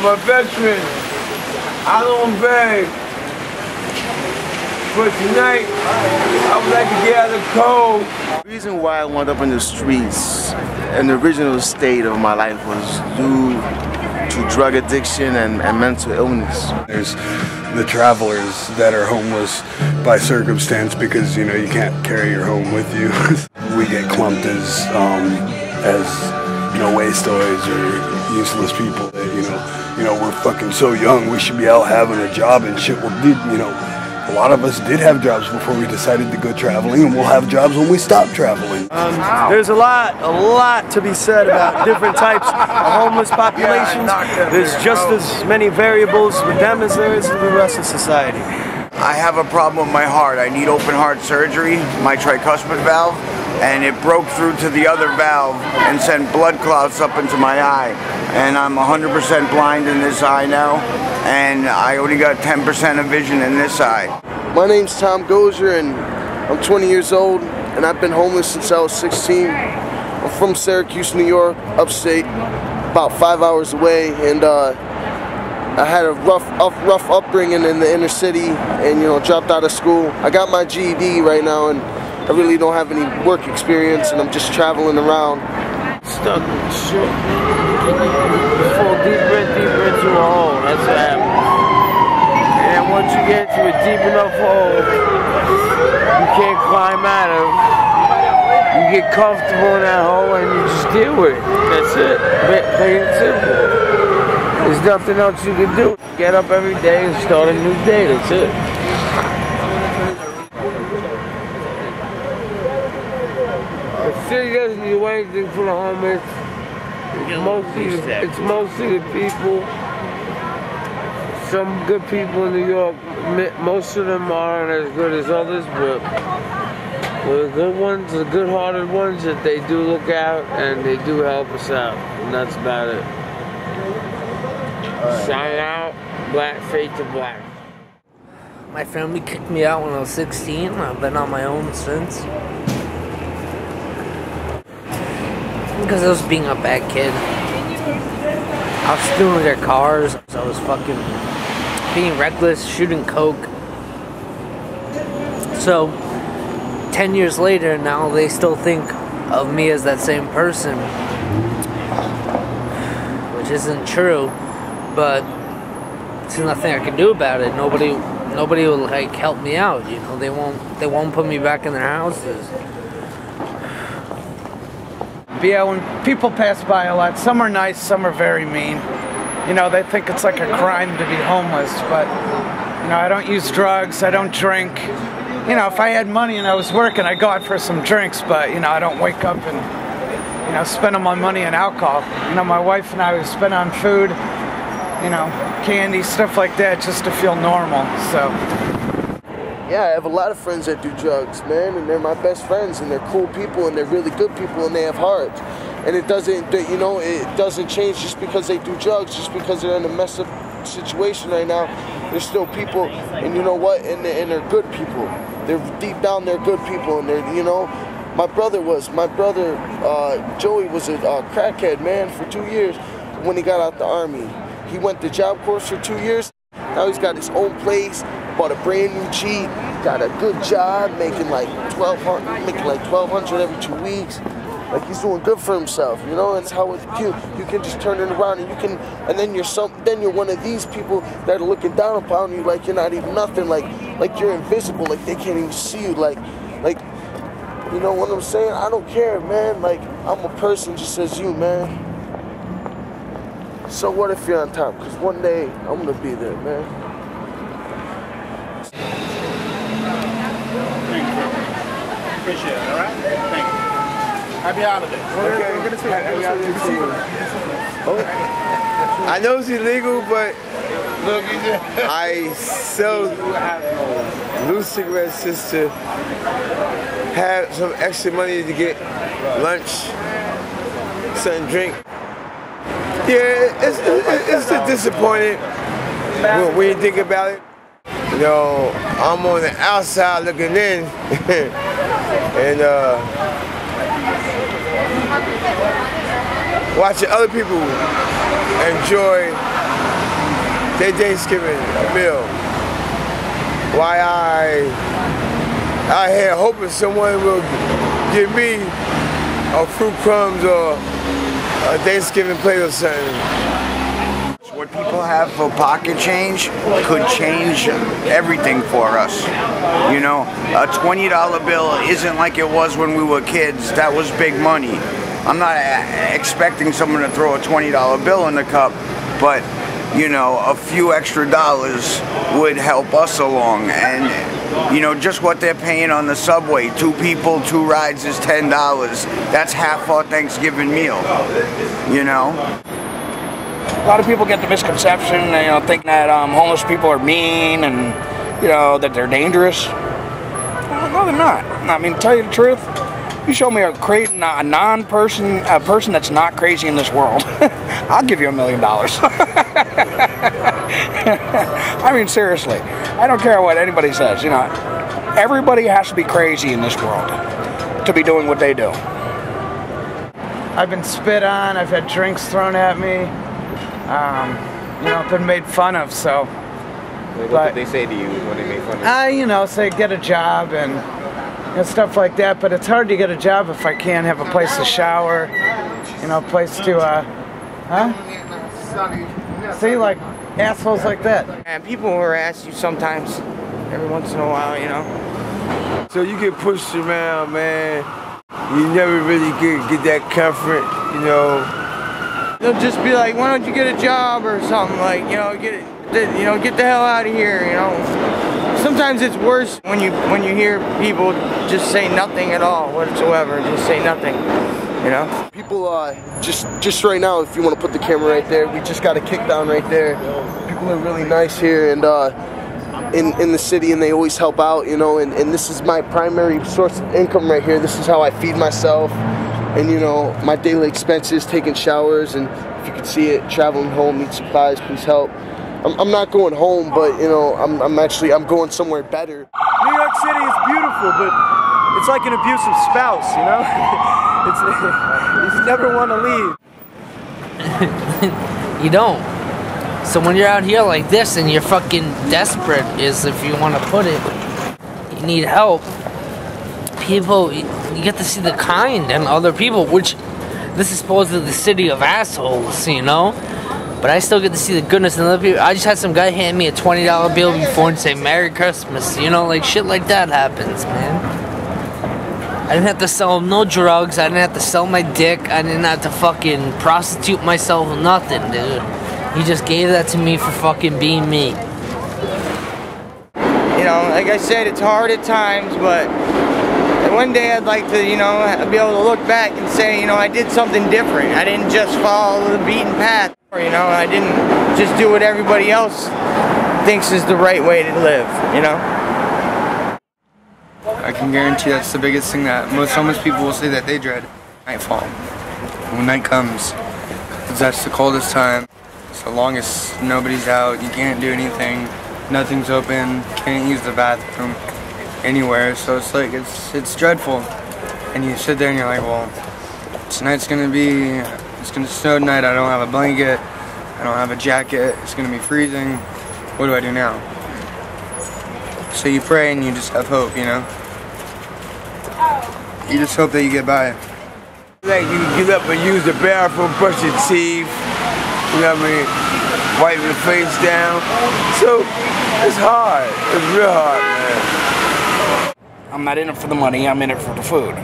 I'm a veteran. I don't beg. But tonight, I would like to get out of the cold. The reason why I wound up in the streets in the original state of my life was due to drug addiction and mental illness. There's the travelers that are homeless by circumstance because, you know, you can't carry your home with you. We get clumped as you know, wasteoids or useless people. You know, we're fucking so young, we should be out having a job and shit. Well, dude, you know, a lot of us did have jobs before we decided to go traveling, and we'll have jobs when we stop traveling. There's a lot to be said about different types of homeless populations. There's just as many variables with them as there is with the rest of society. I have a problem with my heart. I need open heart surgery, my tricuspid valve, and it broke through to the other valve and sent blood clots up into my eye. And I'm 100% blind in this eye now, and I only got 10% of vision in this eye. My name's Tom Gozier, and I'm 20 years old, and I've been homeless since I was 16. I'm from Syracuse, New York, upstate, about 5 hours away, and I had a rough upbringing in the inner city, and, you know, dropped out of school. I got my GED right now, and I really don't have any work experience, and I'm just traveling around. Stuck in shit. You fall deeper and deeper into a hole. That's what happens. And once you get to a deep enough hole, you can't climb out of. You get comfortable in that hole and you just deal with it. That's it. Plain and simple. There's nothing else you can do. Get up every day and start a new day. That's it. The city doesn't do anything for the homeless. It's mostly the people. Some good people in New York. Most of them aren't as good as others, but the good ones, the good-hearted ones, that they do look out and they do help us out, and that's about it. Shout out, Black Faith to Black. My family kicked me out when I was 16. I've been on my own since. Because I was being a bad kid. I was stealing their cars. I was fucking being reckless, shooting coke. So, 10 years later, now they still think of me as that same person. Which isn't true, but there's nothing I can do about it. Nobody will, like, help me out, you know. They won't put me back in their houses. Yeah, when people pass by a lot, some are nice, some are very mean. You know, they think it's like a crime to be homeless, but, you know, I don't use drugs, I don't drink. You know, if I had money and I was working, I'd go out for some drinks, but, you know, I don't wake up and, you know, spend all my money on alcohol. You know, my wife and I would spend on food, you know, candy, stuff like that, just to feel normal, so. Yeah, I have a lot of friends that do drugs, man, and they're my best friends, and they're cool people, and they're really good people, and they have hearts. And it doesn't, you know, it doesn't change just because they do drugs, just because they're in a messed up situation right now. They're still people, and you know what? And they're good people. They're deep down, they're good people, and they're, you know, my brother Joey was a crackhead, man, for 2 years when he got out the army. He went to job course for 2 years. Now he's got his own place, bought a brand new Jeep, got a good job, making like $1,200 every 2 weeks. Like, he's doing good for himself, you know. That's how you can just turn it around, and you can, and then you're one of these people that are looking down upon you like you're not even nothing, like you're invisible, like they can't even see you, like you know what I'm saying? I don't care, man. Like, I'm a person just as you, man. So what if you're on top? Because one day I'm gonna be there, man. Thank you. Appreciate it, all right? Thank you. Happy holidays. Okay. We're gonna see happy holidays. Oh. I know it's illegal, but look, I sell loose cigarettes just to have some extra money to get lunch, something to drink. Yeah, it's disappointing when you think about it. You know, I'm on the outside looking in, and watching other people enjoy their Thanksgiving meal. Why I had hoping someone will give me a fruit crumbs or a Thanksgiving plate or something. What people have for pocket change could change everything for us. You know, a $20 bill isn't like it was when we were kids. That was big money. I'm not expecting someone to throw a $20 bill in the cup, but you know, a few extra dollars would help us along. And you know, just what they're paying on the subway, 2 people, 2 rides is $10. That's half our Thanksgiving meal, you know? A lot of people get the misconception, you know, think that homeless people are mean and, you know, that they're dangerous. Well, no, they're not. I mean, to tell you the truth, you show me a person that's not crazy in this world, I'll give you $1 million. I mean, seriously, I don't care what anybody says, you know, everybody has to be crazy in this world to be doing what they do. I've been spit on, I've had drinks thrown at me, you know, been made fun of, so. What did they say to you when they made fun of you? You know, say get a job and stuff like that, but it's hard to get a job if I can't have a place to shower, you know, a place to, See, like, assholes like that. And people harass you sometimes, every once in a while, you know. So you get pushed around, man. You never really get that comfort, you know. They'll just be like, why don't you get a job or something, like, you know, get the hell out of here, you know. Sometimes it's worse when you hear people just say nothing at all whatsoever, just say nothing, you know. People, just right now, if you want to put the camera right there, we just got a kick down right there. People are really nice here and in the city, and they always help out, you know, and this is my primary source of income right here. This is how I feed myself and, you know, my daily expenses, taking showers, and if you can see it, traveling home, need supplies, please help. I'm not going home, but, you know, I'm going somewhere better. New York City is beautiful, but it's like an abusive spouse, you know? You never want to leave. You don't. So when you're out here like this and you're fucking desperate, is if you want to put it, you need help, people, you get to see the kind in other people, which this is supposedly the city of assholes, you know? But I still get to see the goodness in other people. I just had some guy hand me a $20 bill before and say Merry Christmas, you know, like shit like that happens, man. I didn't have to sell him no drugs, I didn't have to sell my dick, I didn't have to fucking prostitute myself, nothing, dude. He just gave that to me for fucking being me. You know, like I said, it's hard at times, but one day I'd like to, you know, be able to look back and say, you know, I did something different. I didn't just follow the beaten path. You know, I didn't just do what everybody else thinks is the right way to live, you know? I can guarantee that's the biggest thing that most homeless people will say that they dread. Nightfall. When night comes, because that's the coldest time. It's the longest nobody's out, you can't do anything, nothing's open, can't use the bathroom anywhere, so it's like, it's dreadful. And you sit there and you're like, well, tonight's it's gonna snow tonight, I don't have a blanket, I don't have a jacket, it's gonna be freezing, what do I do now? So you pray and you just have hope, you know? You just hope that you get by. Like you get up and use the bathroom, brush your teeth, you know what I mean, wipe your face down. So it's hard, it's real hard, man. I'm not in it for the money, I'm in it for the food.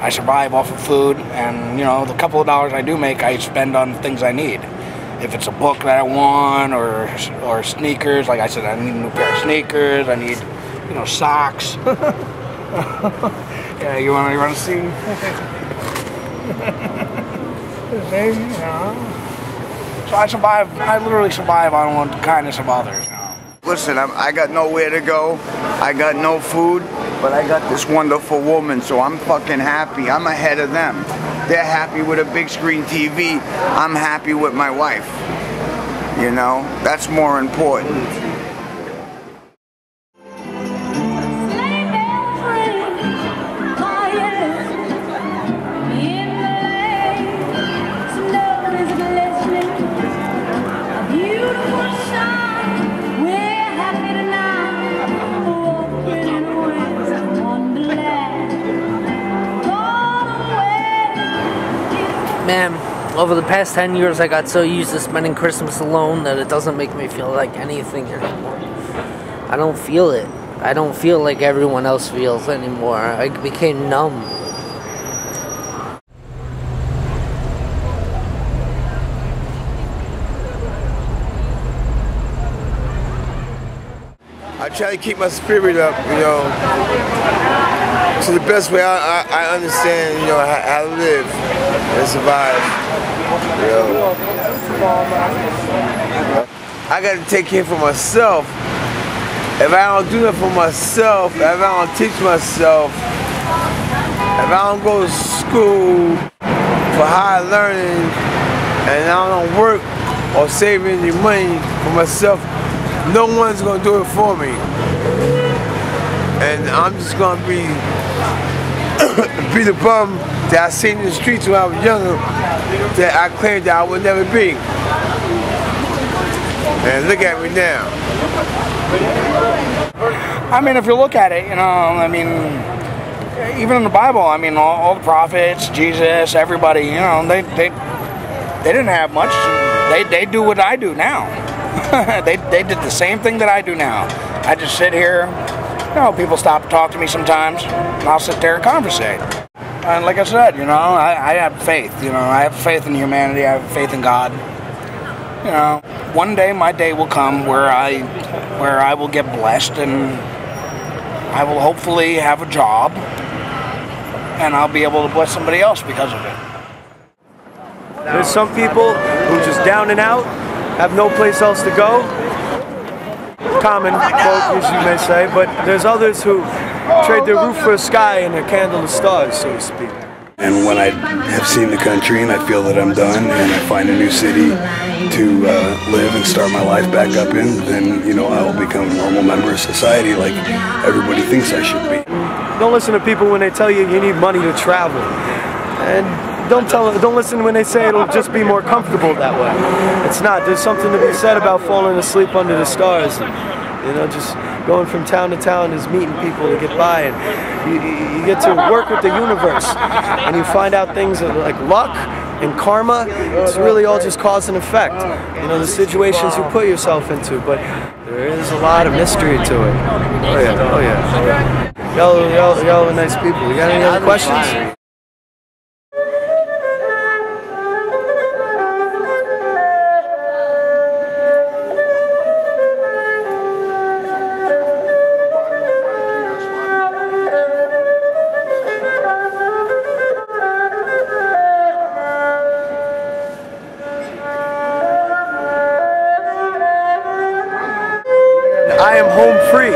I survive off of food, and you know, the couple of dollars I do make, I spend on things I need. If it's a book that I want, or sneakers, like I said, I need a new pair of sneakers, I need, you know, socks. Yeah, you wanna see? Maybe, you know. So I literally survive on the kindness of others, you know. Listen, I got nowhere to go, I got no food, but I got this wonderful woman, so I'm fucking happy. I'm ahead of them. They're happy with a big screen TV. I'm happy with my wife. You know, that's more important. Beautiful Man, over the past 10 years, I got so used to spending Christmas alone that it doesn't make me feel like anything anymore. I don't feel it. I don't feel like everyone else feels anymore. I became numb. I try to keep my spirit up, you know, to the best way I understand, you know, how to live and survive. You know. I got to take care for myself. If I don't do that for myself, if I don't teach myself, if I don't go to school for higher learning, and I don't work or save any money for myself, no one's gonna do it for me. And I'm just gonna be the bum that I seen in the streets when I was younger that I claimed that I would never be. And look at me now. I mean, if you look at it, you know, I mean, even in the Bible, I mean, all the prophets, Jesus, everybody, you know, they didn't have much. They do what I do now. they did the same thing that I do now. I just sit here, you know, people stop to talk to me sometimes, and I'll sit there and conversate. And like I said, you know, I have faith, you know, I have faith in humanity, I have faith in God. You know, one day my day will come where I will get blessed and I will hopefully have a job and I'll be able to bless somebody else because of it. There's some people who are just down and out, have no place else to go. Common quote, as you may say, but there's others who trade their roof for a sky and their candle to stars, so to speak. And when I have seen the country and I feel that I'm done and I find a new city to live and start my life back up in, then, you know, I will become a normal member of society like everybody thinks I should be. Don't listen to people when they tell you you need money to travel. And don't listen when they say it'll just be more comfortable that way. It's not. There's something to be said about falling asleep under the stars. And, you know, just going from town to town is meeting people to get by, and you get to work with the universe, and you find out things like luck and karma. It's really all just cause and effect. You know, the situations you put yourself into, but there is a lot of mystery to it. Oh yeah, oh yeah. Y'all are nice people. You got any other questions? I am home free.